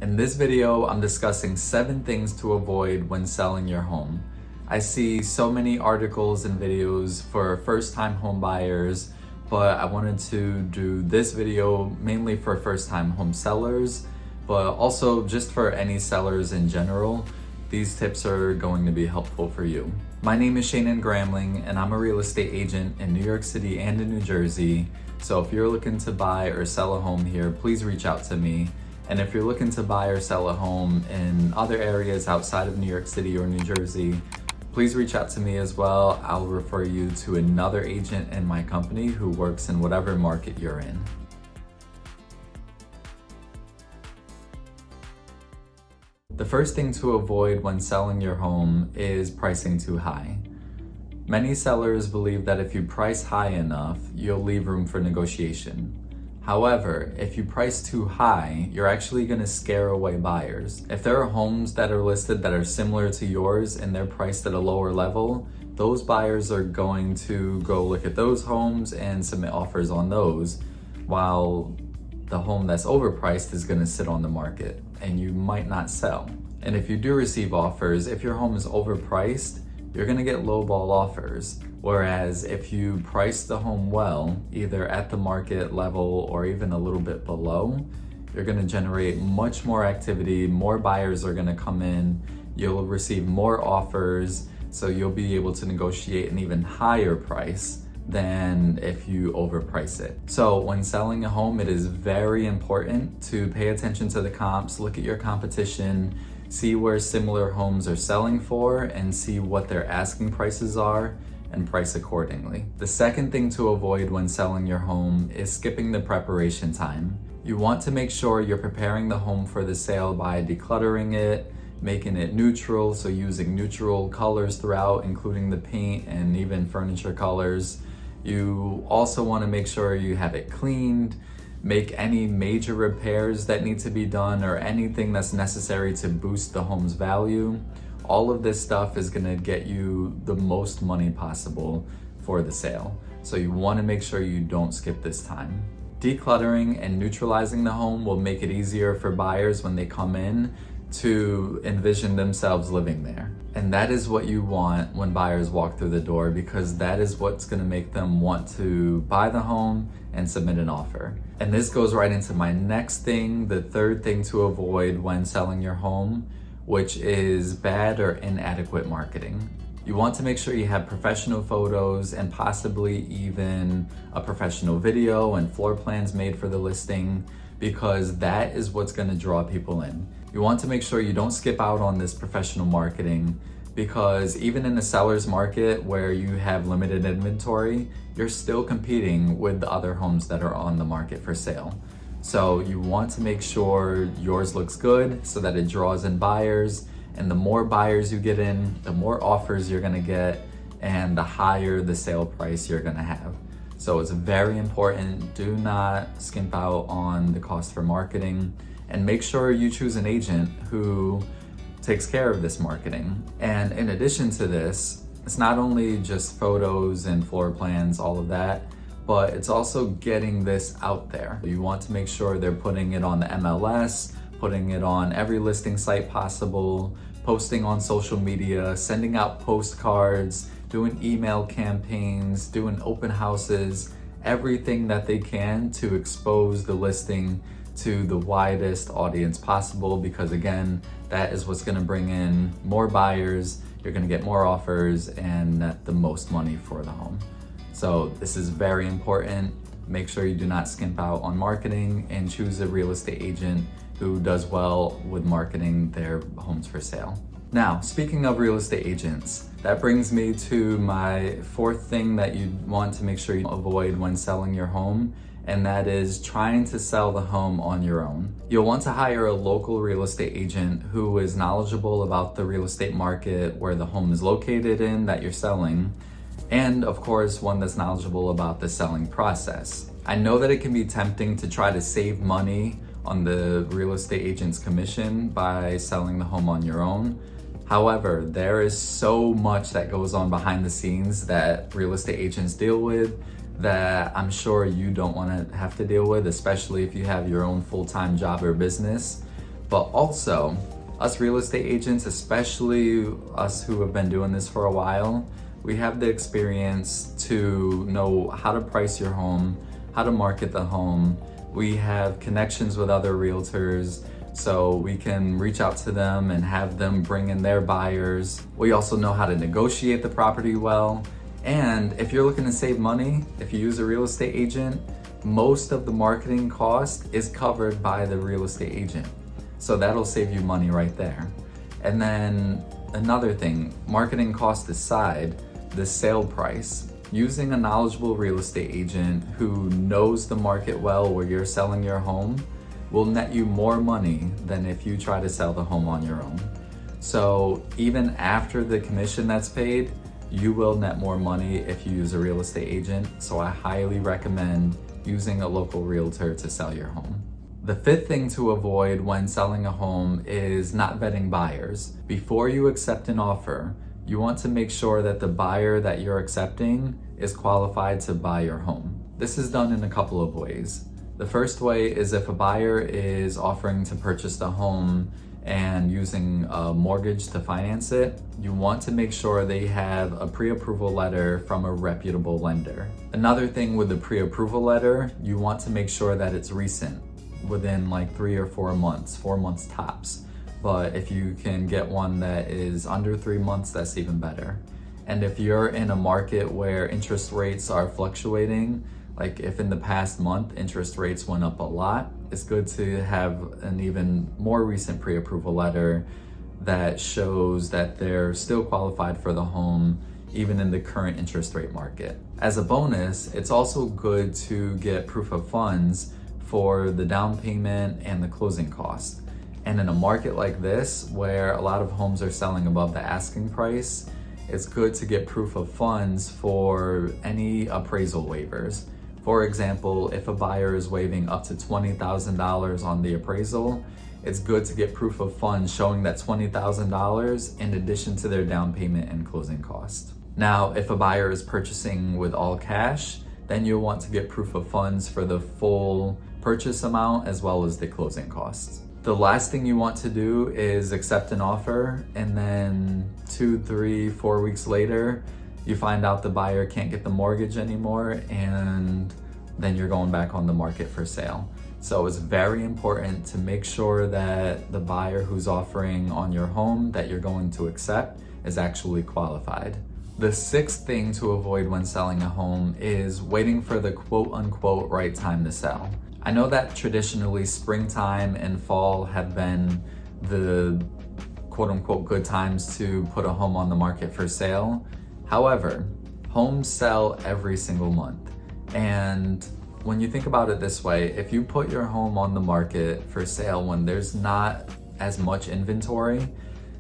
In this video, I'm discussing 7 things to avoid when selling your home. I see so many articles and videos for first-time home buyers, but I wanted to do this video mainly for first-time home sellers, but also just for any sellers in general. These tips are going to be helpful for you. My name is Shaynon Gramling, and I'm a real estate agent in New York City and in New Jersey. So if you're looking to buy or sell a home here, please reach out to me. And if you're looking to buy or sell a home in other areas outside of New York City or New Jersey, please reach out to me as well. I'll refer you to another agent in my company who works in whatever market you're in. The first thing to avoid when selling your home is pricing too high. Many sellers believe that if you price high enough, you'll leave room for negotiation. However, if you price too high, you're actually going to scare away buyers. If there are homes that are listed that are similar to yours and they're priced at a lower level, those buyers are going to go look at those homes and submit offers on those, while the home that's overpriced is going to sit on the market and you might not sell. And if you do receive offers, if your home is overpriced, you're going to get lowball offers. Whereas if you price the home well, either at the market level or even a little bit below, you're going to generate much more activity, more buyers are going to come in, you'll receive more offers, so you'll be able to negotiate an even higher price than if you overprice it. So when selling a home, it is very important to pay attention to the comps, look at your competition, see where similar homes are selling for, and see what their asking prices are, and price accordingly. The second thing to avoid when selling your home is skipping the preparation time. You want to make sure you're preparing the home for the sale by decluttering it, making it neutral, so using neutral colors throughout, including the paint and even furniture colors. You also want to make sure you have it cleaned, make any major repairs that need to be done or anything that's necessary to boost the home's value. All of this stuff is going to get you the most money possible for the sale. So you want to make sure you don't skip this time. Decluttering and neutralizing the home will make it easier for buyers when they come in to envision themselves living there. And that is what you want when buyers walk through the door, because that is what's going to make them want to buy the home and submit an offer. And this goes right into my next thing, the third thing to avoid when selling your home, which is bad or inadequate marketing. You want to make sure you have professional photos and possibly even a professional video and floor plans made for the listing, because that is what's going to draw people in. You want to make sure you don't skip out on this professional marketing, because even in the seller's market where you have limited inventory, you're still competing with the other homes that are on the market for sale. So you want to make sure yours looks good so that it draws in buyers, and the more buyers you get in, the more offers you're going to get, and the higher the sale price you're going to have. So it's very important, do not skimp out on the cost for marketing, and make sure you choose an agent who takes care of this marketing. And in addition to this, it's not only just photos and floor plans, all of that, but it's also getting this out there. You want to make sure they're putting it on the MLS, putting it on every listing site possible, posting on social media, sending out postcards, doing email campaigns, doing open houses, everything that they can to expose the listing to the widest audience possible, because again, that is what's going to bring in more buyers, you're going to get more offers, and net the most money for the home. So this is very important. Make sure you do not skimp out on marketing, and choose a real estate agent who does well with marketing their homes for sale. Now, speaking of real estate agents, that brings me to my fourth thing that you want to make sure you avoid when selling your home, and that is trying to sell the home on your own. You'll want to hire a local real estate agent who is knowledgeable about the real estate market where the home is located in that you're selling, and of course, one that's knowledgeable about the selling process. I know that it can be tempting to try to save money on the real estate agent's commission by selling the home on your own. However, there is so much that goes on behind the scenes that real estate agents deal with that I'm sure you don't want to have to deal with, especially if you have your own full-time job or business. But also, us real estate agents, especially us who have been doing this for a while, we have the experience to know how to price your home, how to market the home. We have connections with other realtors, so we can reach out to them and have them bring in their buyers. We also know how to negotiate the property well. And if you're looking to save money, if you use a real estate agent, most of the marketing cost is covered by the real estate agent. So that'll save you money right there. And then another thing, marketing cost aside, the sale price. Using a knowledgeable real estate agent who knows the market well where you're selling your home will net you more money than if you try to sell the home on your own. So even after the commission that's paid, you will net more money if you use a real estate agent. So I highly recommend using a local realtor to sell your home. The fifth thing to avoid when selling a home is not vetting buyers. Before you accept an offer, you want to make sure that the buyer that you're accepting is qualified to buy your home. This is done in a couple of ways. The first way is if a buyer is offering to purchase the home and using a mortgage to finance it, you want to make sure they have a pre-approval letter from a reputable lender. Another thing with the pre-approval letter, you want to make sure that it's recent, within like 3 or 4 months, 4 months tops. But if you can get one that is under 3 months, that's even better. And if you're in a market where interest rates are fluctuating, like if in the past month interest rates went up a lot, it's good to have an even more recent pre-approval letter that shows that they're still qualified for the home, even in the current interest rate market. As a bonus, it's also good to get proof of funds for the down payment and the closing cost. And in a market like this, where a lot of homes are selling above the asking price, it's good to get proof of funds for any appraisal waivers. For example, if a buyer is waiving up to $20,000 on the appraisal, it's good to get proof of funds showing that $20,000 in addition to their down payment and closing cost. Now, if a buyer is purchasing with all cash, then you'll want to get proof of funds for the full purchase amount as well as the closing costs. The last thing you want to do is accept an offer and then 2, 3, 4 weeks later, you find out the buyer can't get the mortgage anymore and then you're going back on the market for sale. So it's very important to make sure that the buyer who's offering on your home that you're going to accept is actually qualified. The sixth thing to avoid when selling a home is waiting for the quote unquote right time to sell. I know that traditionally springtime and fall have been the quote unquote good times to put a home on the market for sale. However, homes sell every single month. And when you think about it this way, if you put your home on the market for sale when there's not as much inventory,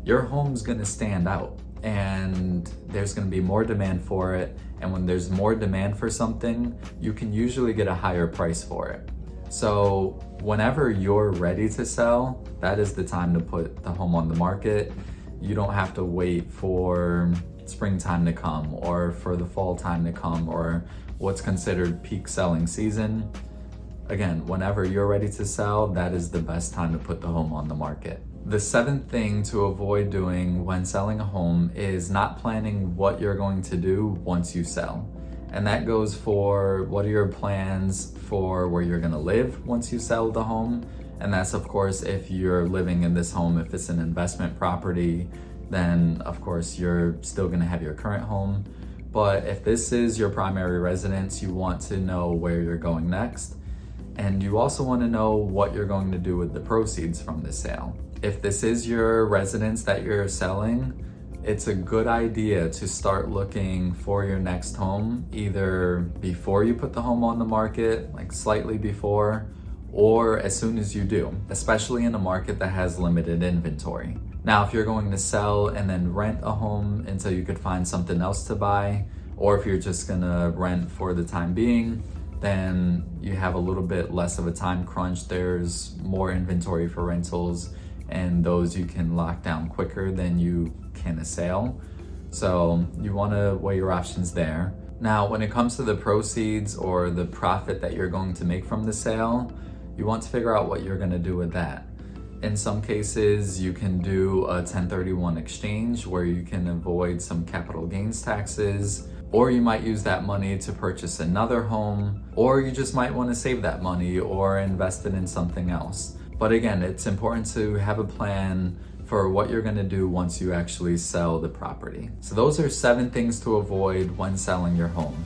your home's gonna stand out and there's gonna be more demand for it. And when there's more demand for something, you can usually get a higher price for it. So whenever you're ready to sell, that is the time to put the home on the market. You don't have to wait for springtime to come or for the fall time to come or what's considered peak selling season. Again, whenever you're ready to sell, that is the best time to put the home on the market. The seventh thing to avoid doing when selling a home is not planning what you're going to do once you sell. And that goes for what are your plans for where you're gonna live once you sell the home. And that's of course if you're living in this home. If it's an investment property, then of course you're still gonna have your current home. But if this is your primary residence, you want to know where you're going next. And you also wanna know what you're going to do with the proceeds from the sale. If this is your residence that you're selling, it's a good idea to start looking for your next home either before you put the home on the market, like slightly before, or as soon as you do, especially in a market that has limited inventory. Now, if you're going to sell and then rent a home until you could find something else to buy, or if you're just gonna rent for the time being, then you have a little bit less of a time crunch. There's more inventory for rentals and those you can lock down quicker than you can a sale. So you wanna weigh your options there. Now, when it comes to the proceeds or the profit that you're going to make from the sale, you want to figure out what you're gonna do with that. In some cases, you can do a 1031 exchange where you can avoid some capital gains taxes, or you might use that money to purchase another home, or you just might want to save that money or invest it in something else. But again, it's important to have a plan for what you're going to do once you actually sell the property. So those are 7 things to avoid when selling your home.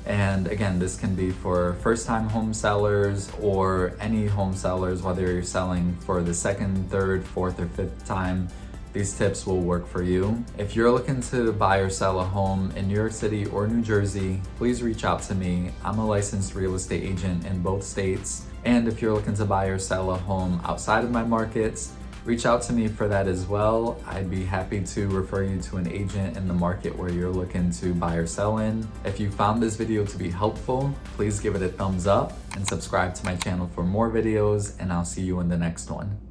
And again, this can be for first-time home sellers or any home sellers, whether you're selling for the second, third, fourth, or fifth time. These tips will work for you. If you're looking to buy or sell a home in New York City or New Jersey, please reach out to me. I'm a licensed real estate agent in both states. And if you're looking to buy or sell a home outside of my markets, reach out to me for that as well. I'd be happy to refer you to an agent in the market where you're looking to buy or sell in. If you found this video to be helpful, please give it a thumbs up and subscribe to my channel for more videos, and I'll see you in the next one.